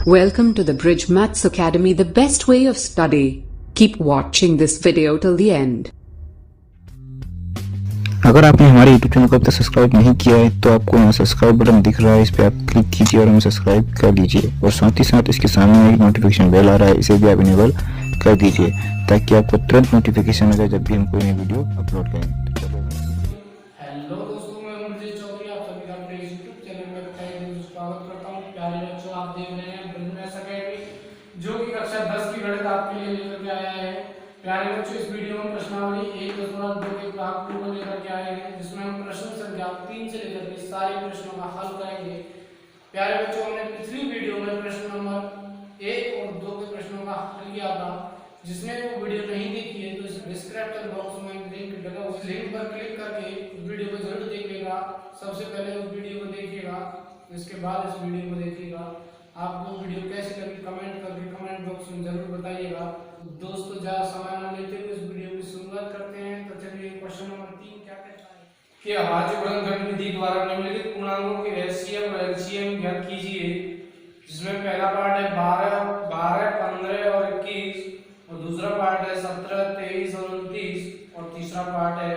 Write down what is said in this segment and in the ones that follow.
Welcome to the Bridge Maths Academy, the best way of study. Keep watching this video till the end. अगर आपने हमारे YouTube channel को अब तक subscribe नहीं किया है तो आपको यहाँ सब्सक्राइब बटन दिख रहा है, इस पर आप क्लिक कीजिए और हमें सब्सक्राइब कर लीजिए। और साथ ही साथ इसके सामने एक नोटिफिकेशन बेल आ रहा है, इसे भी आप इनेबल कर दीजिए ताकि आपको तुरंत नोटिफिकेशन आ जाए जब भी हम कोई नई वीडियो अपलोड करें। हेलो दोस्तों, मैं अमरजीत चौधरी आप सभी का अपने YouTube चैनल में स्वागत करता हूं। प्यारे बच्चों, आप देख रहे हैं ब्रिज मैथ्स अकेडमी, जो कि कक्षा 10 की गणित आपके लिए लेकर के आया है। प्यारे बच्चों, इस वीडियो में प्रश्नावली 1.2 के भाग 2 को लेकर के आए हैं, जिसमें हम प्रश्न संख्या 3 से लेकर के सारे प्रश्नों का हल करेंगे। प्यारे बच्चों, हमने पिछली वीडियो में प्रश्न नंबर 1 और 2 के प्रश्नों का हल किया था। जिसने वो वीडियो नहीं देखी है तो इस डिस्क्रिप्शन बॉक्स में लिंक लगा, उस लिंक पर क्लिक करके उस वीडियो को जरूर देखिएगा। सबसे पहले उस वीडियो को देखिएगा, इसके बाद इस वीडियो को देखिएगा। आपको वीडियो कैसी लगी कमेंट करके कमेंट बॉक्स में जरूर बताइएगा। दोस्तों, ज्यादा समय न लेते हुए इस वीडियो की शुरुआत करते हैं। तो चलिए, क्वेश्चन नंबर 3 क्या कहता है कि अभाज्य गुणनखंड विधि द्वारा निम्नलिखित पूर्णांकों के एचसीएफ और एलसीएम ज्ञात कीजिए। जिसमें पहला पार्ट है 12, 15 और 21, और दूसरा पार्ट है 17, 23 और 29, और तीसरा पार्ट है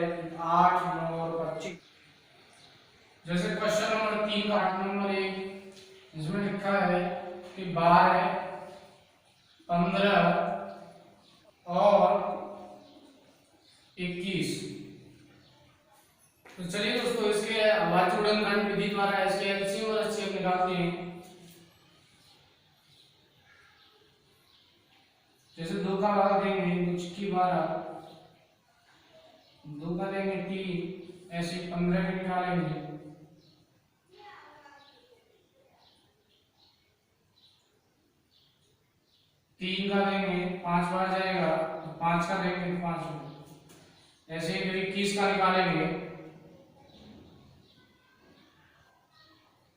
8, 9 और 25। जैसे क्वेश्चन नंबर 3 पार्ट नंबर 1, इसमें लिखा है कि 12, 15 और 21। तो चलिए दोस्तों, इसके अभाज्य गुणनखंड विधि द्वारा इसके एलसीएम और एचसीएफ निकालते हैं। जैसे 2 का भाग देंगे 2 की 12, 2 का देंगे 3, ऐसे 15 के निकालेंगे। 3 का देंगे 5 बार जाएगा तो 5 का देंगे 5 बार। ऐसे ही फिर 21 का निकालेंगे,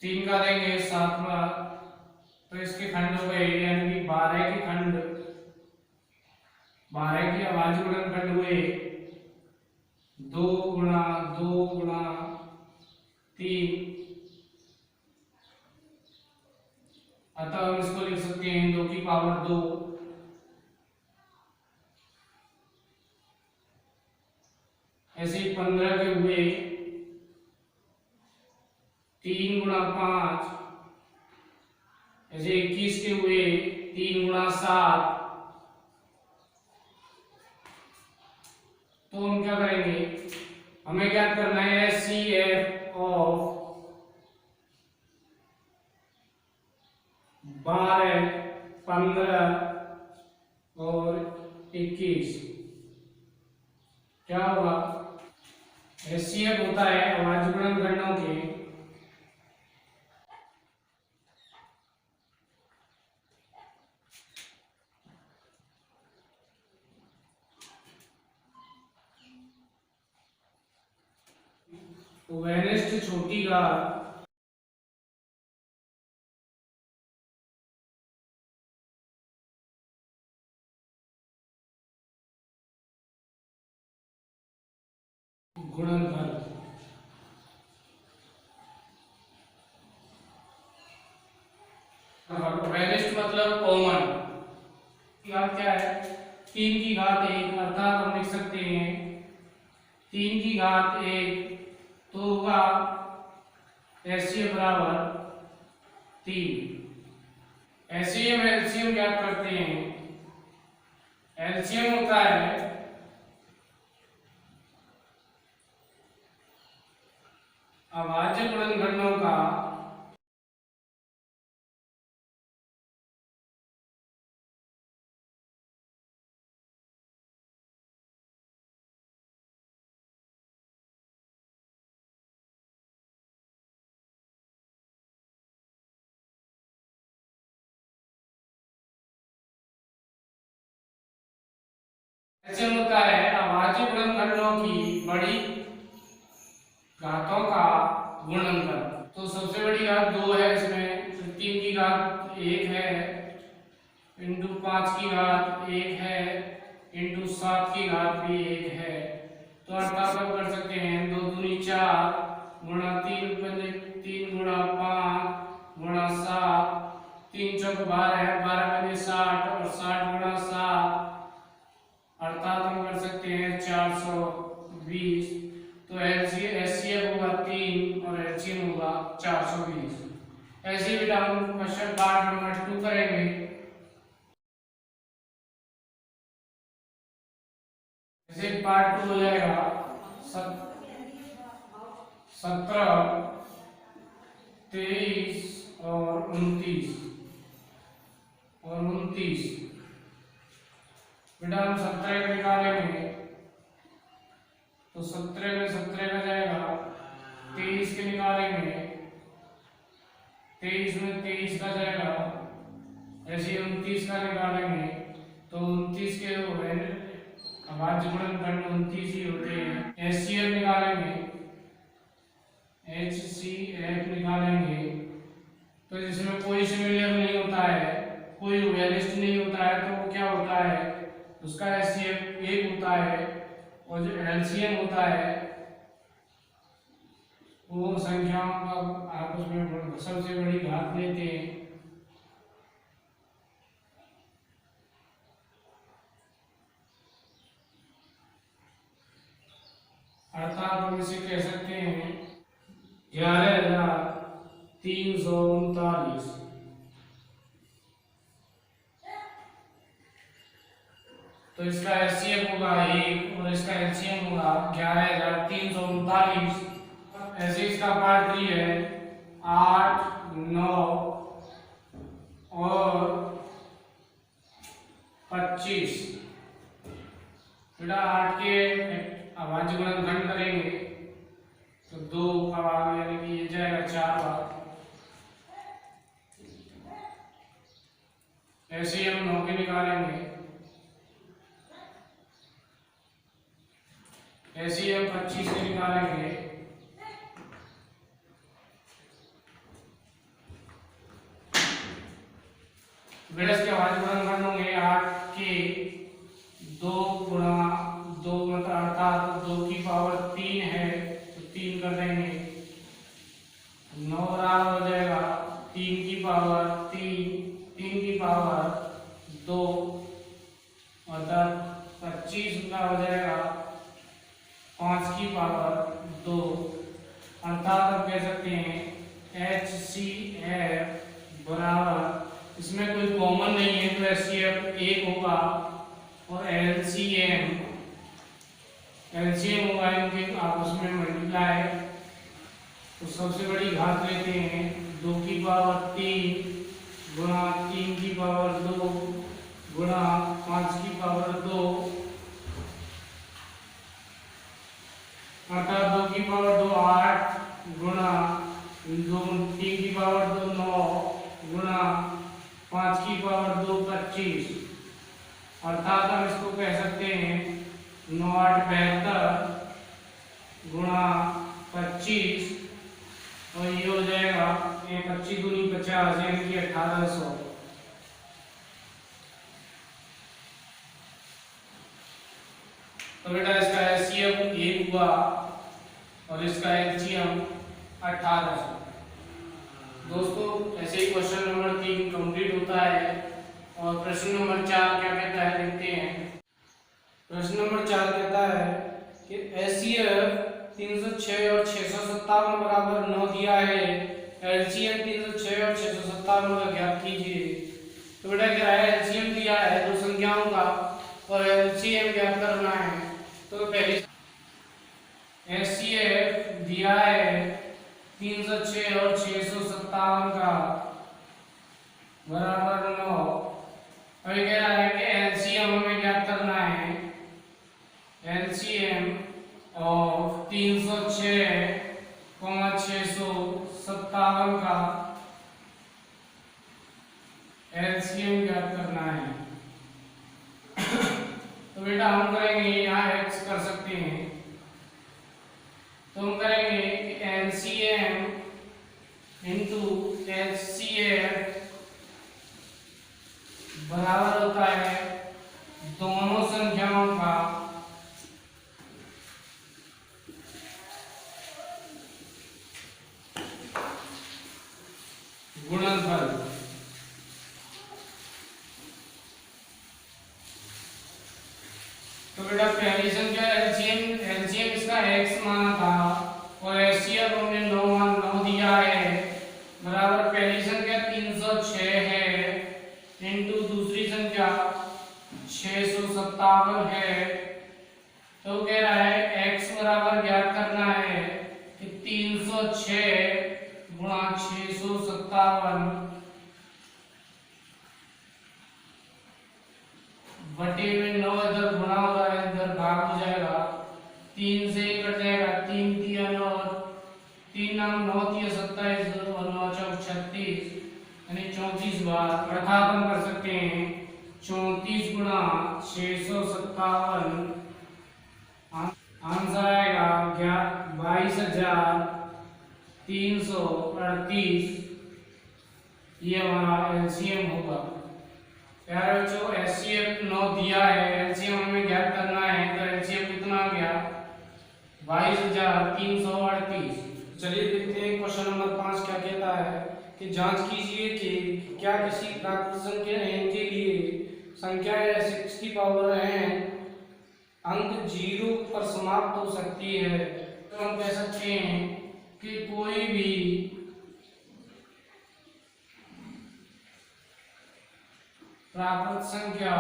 3 का देंगे 7 बार, तो इसके खंड हो गए, यानी कि 12 के खंड, 12 के अभाज्य गुणनखंड हुए 2 गुणा 2 गुणा 3। अतः हम इसको लिख सकते हैं 2 की पावर 2। ऐसे ही 15 के हुए 3 गुणा 5। ऐसे 21 के हुए 3 गुणा 7। तो हम क्या करेंगे, हमें क्या करना है, एचसीएफ ऑफ 12, 15 और 21 क्या होगा। एचसीएफ होता है अभाज्य गुणनखंडों के वेनेस्ट छोटी घात गुणनखंड। वेनेस्ट मतलब कॉमन। घात क्या है, 3 की घात 1, अर्थात हम लिख सकते हैं 3 की घात 1, तो होगा एचसीएफ बराबर 3। एचसीएफ एलसीएम क्या करते हैं, एलसीएम होता है अभाज्य गुणनखंडों का एलसीएम होता है अभाज्य गुणनखंडों की बड़ी घातों का गुणनफल। तो सबसे बड़ी घात 2 है, इसमें 3 की घात 1 है, इंटू 5 की घात 1 है, इंटू 7 की घात भी 1 है। तो अर्थात हम कर सकते हैं 2 दूनी 4 गुणा 3 गुणा 5 गुणा 7, 3 चौक 12 है, 12 में 60 और 60 गुणा 7 अर्थात हम कर सकते हैं 420। तो एचसीएफ होगा 3 और एचसीएम होगा 420। ऐसे ही बेटा हम क्वेश्चन पार्ट नंबर 2 करेंगे। जैसे पार्ट 2 हो जाएगा 17, 23 और 29 बेटा हम 17 को निकालेंगे तो 17 में 17 का जाएगा, 23 के निकालेंगे 23 में 23 का जाएगा, ऐसे 29 का निकालेंगे तो 29 के अभाज्य गुणनखंड 29 ही होते हैं। एचसीएफ निकालेंगे, एचसीएफ निकालेंगे तो जिसमें कोई सिमिलर नहीं होता है, कोई वेलिस्ट नहीं होता है, तो वो क्या होता है, उसका एचसीएफ 1 होता है और जो एलसीएम होता है वो संख्याओं का आपस में सबसे बड़ी घात लेते हैं। अर्थात हम इसे कह सकते हैं 11,339। तो इसका एचसीएफ होगा 1 और इसका एलसीएम होगा 11,339। ऐसे इसका पार्ट 3 है 8, 9 और 25। बेटा 8 के अभाज्य गुणनखंड करेंगे तो 2 का भाग यानी कि ये जाएगा 4 बार। ऐसे ही हम 9 के निकालेंगे, ऐसे ही हम 25 के निकालेंगे, बेटा इसके अभाज्य गुणनखंड होंगे 8 के 2 गुणा 2 मतलब अर्थात 2 की पावर 3 है तो 3 कर देंगे, 9 बराबर हो जाएगा 3 की पावर 3 की पावर 2 अर्थात 25 का हो जाएगा 5 की पावर 2। अर्थात हम कह सकते हैं HCF बराबर, इसमें कोई कॉमन नहीं है तो HCF 1 होगा और LCM होगा इनके आपस में मल्टीप्लाई, तो सबसे बड़ी घात लेते हैं 2 की पावर 3 गुणा 3 की पावर 2 गुणा 5 की पावर 2 अर्थात 2 की पावर 2 8 गुणा 3 की पावर 2 9 गुणा 5 की पावर 2 25। अर्थात हम इसको कह सकते हैं 9 8 72 गुणा 25 और ये हो जाएगा 25 दूनी 50 यानी कि 1800। तो बेटा इसका एचसीएफ 1 हुआ और इसका एलसीएम 1800। दोस्तों ऐसे ही क्वेश्चन नंबर 3 कंप्लीट होता है और प्रश्न नंबर 4 क्या कहता है देखते हैं। प्रश्न नंबर 4 कहता है कि एचसीएफ 306 और 657 बराबर 9 दिया है, एलसीएम 306 और 657 का ज्ञात कीजिए। तो बेटा कह रहा है एलसीएम दिया है दो संख्याओं का और एलसीएम ज्ञात करना है। तो पहले एचसीएफ दिया है 306 और 657 का बराबर 9। अभी कह रहा है कि एलसीएम हमें ज्ञात करना है, एलसीएम ऑफ 306 657 का एलसीएम ज्ञात करना है। तो बेटा हम करेंगे यहाँ x कर सकते हैं, तो हम करेंगे एलसीएम इंटू एचसीएफ बराबर होता है दोनों संख्याओं का गुणनफल। बेटा पहली संख्या एलसीएम इसका x माना था और एचसीएफ हमने 9 दिया है, बराबर पहली संख्या 306 है इनटू दूसरी संख्या 657 है। तो कह रहा है x बराबर ज्ञात करना है कि 306 गुणा 657 बटे में 9 इधर गुणा हो रहा है, इधर भाग हो जाएगा, 3 से कट जाएगा, 3 तिया 9, 3 नाम 9 तिया 27 और 9 चौक 36 यानी 34 बार। अर्थात हम कर सकते हैं 34 गुणा 657, आंसर आएगा 22,338। ये हमारा एलसीएम होगा। प्यारे बच्चों एचसीएफ 9 दिया है, एलसीएम हमें ज्ञात करना है, तो एलसीएम कितना आ गया 22,338। चलिए देखते हैं क्वेश्चन नंबर 5 क्या कहता है कि जांच कीजिए कि क्या किसी प्राकृत संख्या n के लिए संख्या 6 की पावर n अंक 0 पर समाप्त हो सकती है। तो हम कह सकते हैं कि कोई भी प्राकृत संख्या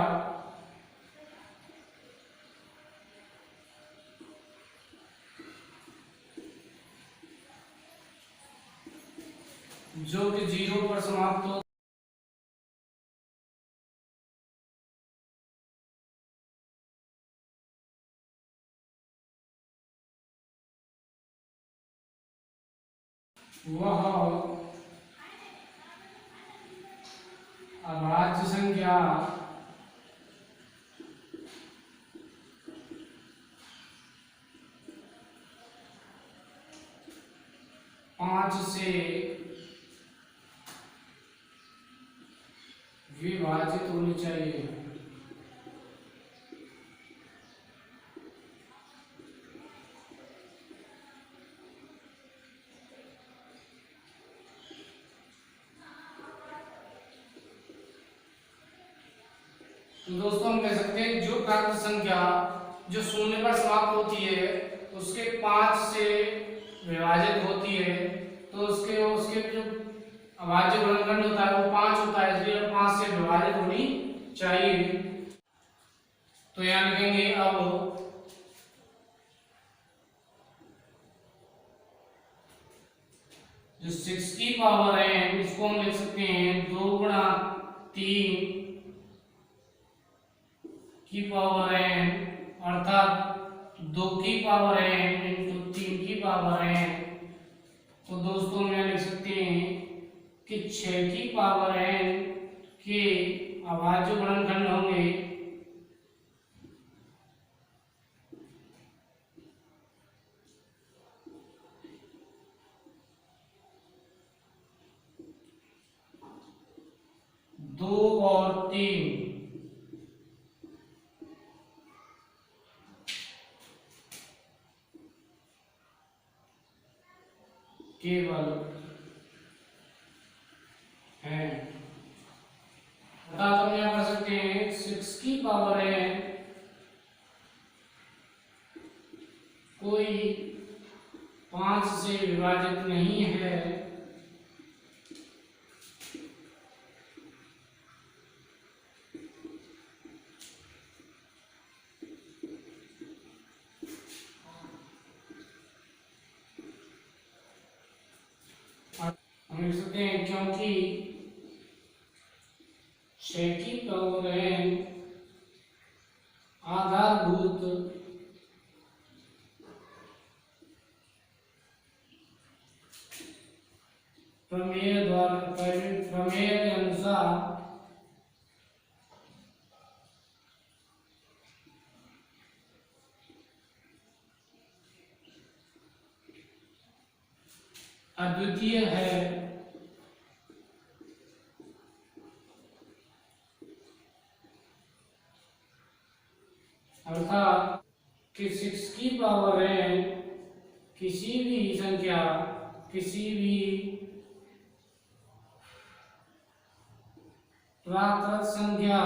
जो कि 0 पर समाप्त हो वह अभाज्य संख्या पांच से विभाजित होनी चाहिए। तो दोस्तों हम कह सकते हैं जो प्राकृत संख्या जो शून्य पर समाप्त होती है उसके 5 से विभाजित होती है, तो उसके उसके जो अभाज्य गुणनखंड होता है वो 5 होता है, इसलिए 5 से विभाजित होनी चाहिए। तो यहाँ लिखेंगे अब जो 6 की पावर है इसको हम लिख सकते हैं 2 गुणा 3 की पावर n, अर्थात 2 की पावर n इंटू 3 की पावर n। तो दोस्तों हम लिख सकते हैं कि 6 की पावर n के अभाज्य गुणनखंड होंगे 2 और 3। केवल है, अर्थात हम यहां कर सकते हैं 6 की पावर है कोई 5 से विभाजित नहीं है, हम लिख सकते हैं क्योंकि 6 की पावर n आधारभूत प्रमेय के अनुसार अद्वितीय है। अर्थात कि 6 की पावर n किसी भी संख्या किसी भी प्राकृत संख्या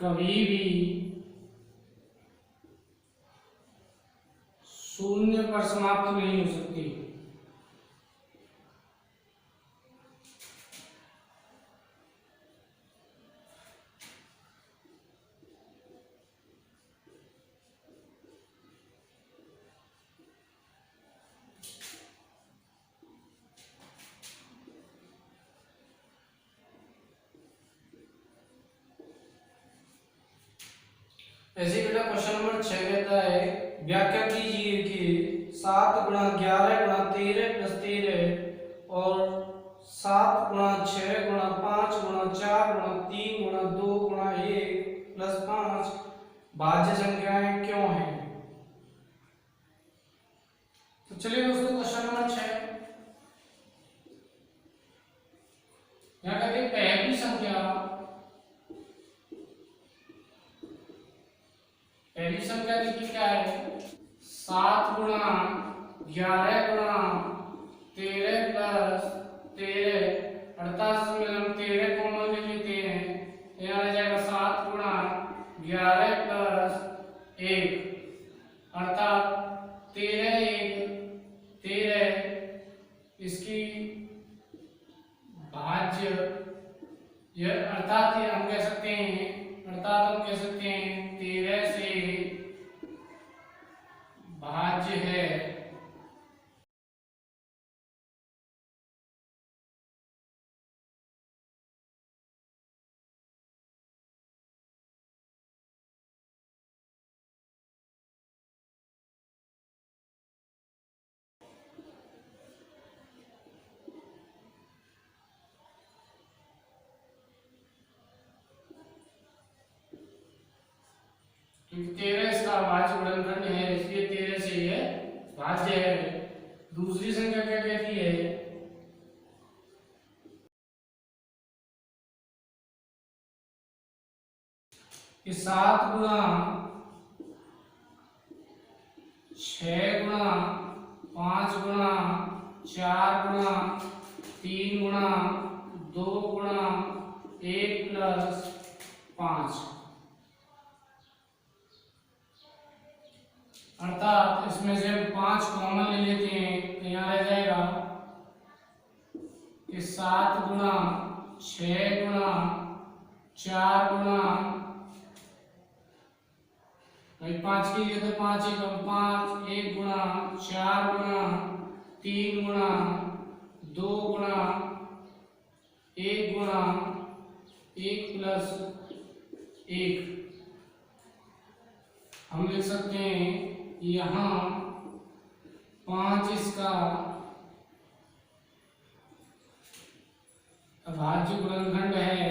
कभी भी शून्य पर समाप्त नहीं हो सकती। ऐसे बेटा क्वेश्चन नंबर 6 कहता है व्याख्या कीजिए कि 7 गुणा 11 गुणा 13 प्लस 13 और 7 गुणा 6 गुणा 5 गुणा 4 गुणा 3 गुणा 2 गुणा 1 प्लस 5 भाज्य संख्याएं क्यों हैं। तो चलिए दोस्तों क्वेश्चन नंबर 6 यहाँ कहते हैं पहली संख्या देखिए क्या है 7 गुणा 11 गुणा 13 प्लस 13 अर्थात इसमें हम 13 कॉमन ले लेते हैं, यहाँ आ जाएगा 7 गुणा 11 प्लस 1 अर्थात 13 1 13 इसकी भाज्य यह अर्थात हम कह सकते हैं 13 से भाज्य है। क्योंकि 13 इसका भाज्य गुणनखंड है इसलिए 13 से यह भाज्य है। दूसरी संख्या क्या कहती है कि 7 गुणा 6 गुणा 5 गुणा 4 गुणा 3 गुणा 2 गुणा 1 प्लस 5 अर्थात इसमें से हम 5 कॉमन ले लेते हैं तो यहाँ रह जाएगा कि 7 गुणा 6 गुणा 4 गुणा 5 की लिए तो 5 ही कम 5 1 गुणा 4 गुणा 3 गुणा 2 गुणा 1 गुणा 1 प्लस 1 हम लिख सकते हैं यहाँ 5 इसका भाज्य गुणनखंड है।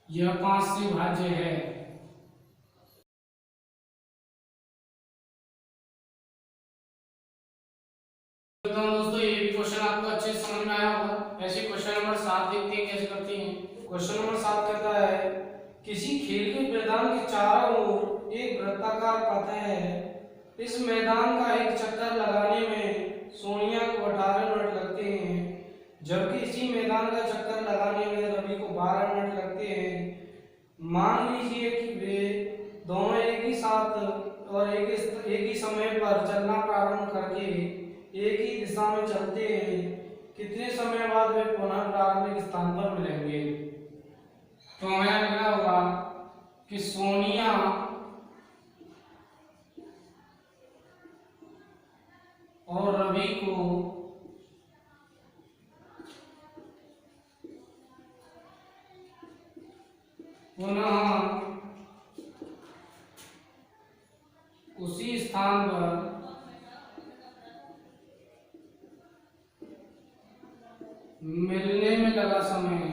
यह 5 से भाज्य है। दोस्तों ये भी क्वेश्चन आपको अच्छे से समझ में आया होगा। ऐसे क्वेश्चन नंबर 7 देखते हैं कैसे करते हैं। क्वेश्चन नंबर 7 कहता है किसी खेल के मैदान के चारों ओर एक वृत्ताकार पथ है। इस मैदान का एक चक्कर लगाने में सोनिया को 18 मिनट लगते हैं, जबकि इसी मैदान का चक्कर लगाने में रवि को 12 मिनट लगते हैं। मान लीजिए कि वे दोनों एक ही साथ और एक ही समय पर चलना प्रारंभ करके एक ही दिशा में चलते हैं। कितने समय बाद वे पुनः प्रारंभिक स्थान पर मिलेंगे। तो हमें लिखना होगा कि सोनिया और रवि को पुनः उसी स्थान पर मिलने में लगा समय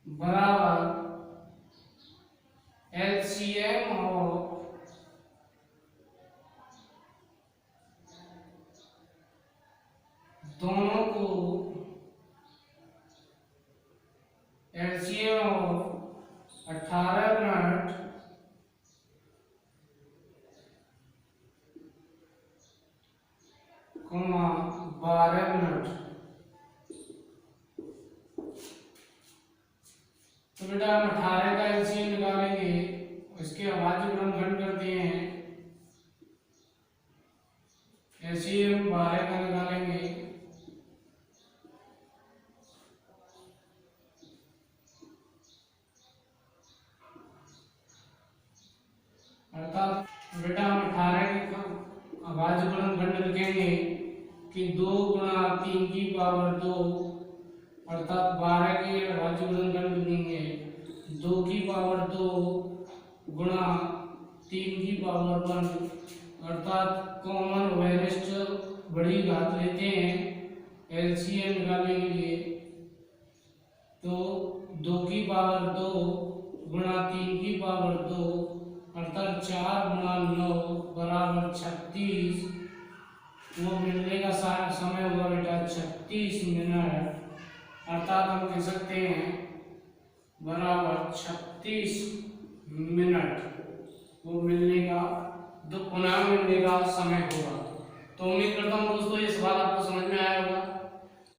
बराबर LCM और 12 मिनट। तो बेटा हम 18 का एलसीएम निकालेंगे, इसके अभाज्य गुणनखंड करते हैं। एलसीएम 12 का निकालेंगे, अर्थात बेटा हम 18 के अभाज्य गुणनखंड लिखेंगे कि 2 गुणा 3 की पावर 2, अर्थात 12 के अभाज्य गुणनखंड लिखेंगे 2 की पावर 2 गुणा 3 की पावर 1, अर्थात कॉमन वेरिएंट बड़ी घात लेते हैं एलसीएम निकालने के लिए। तो 2 की पावर 2 गुणा 3 की पावर 2, अर्थात 4 गुणा 9 बराबर 36। वो मिलने का समय होगा बेटा 36 मिनट, अर्थात हम कह सकते हैं बराबर 36 मिनट वो मिलने का पुनः मिलने का समय होगा। तो उम्मीद करता हूँ दोस्तों ये सवाल आपको समझ में आया होगा।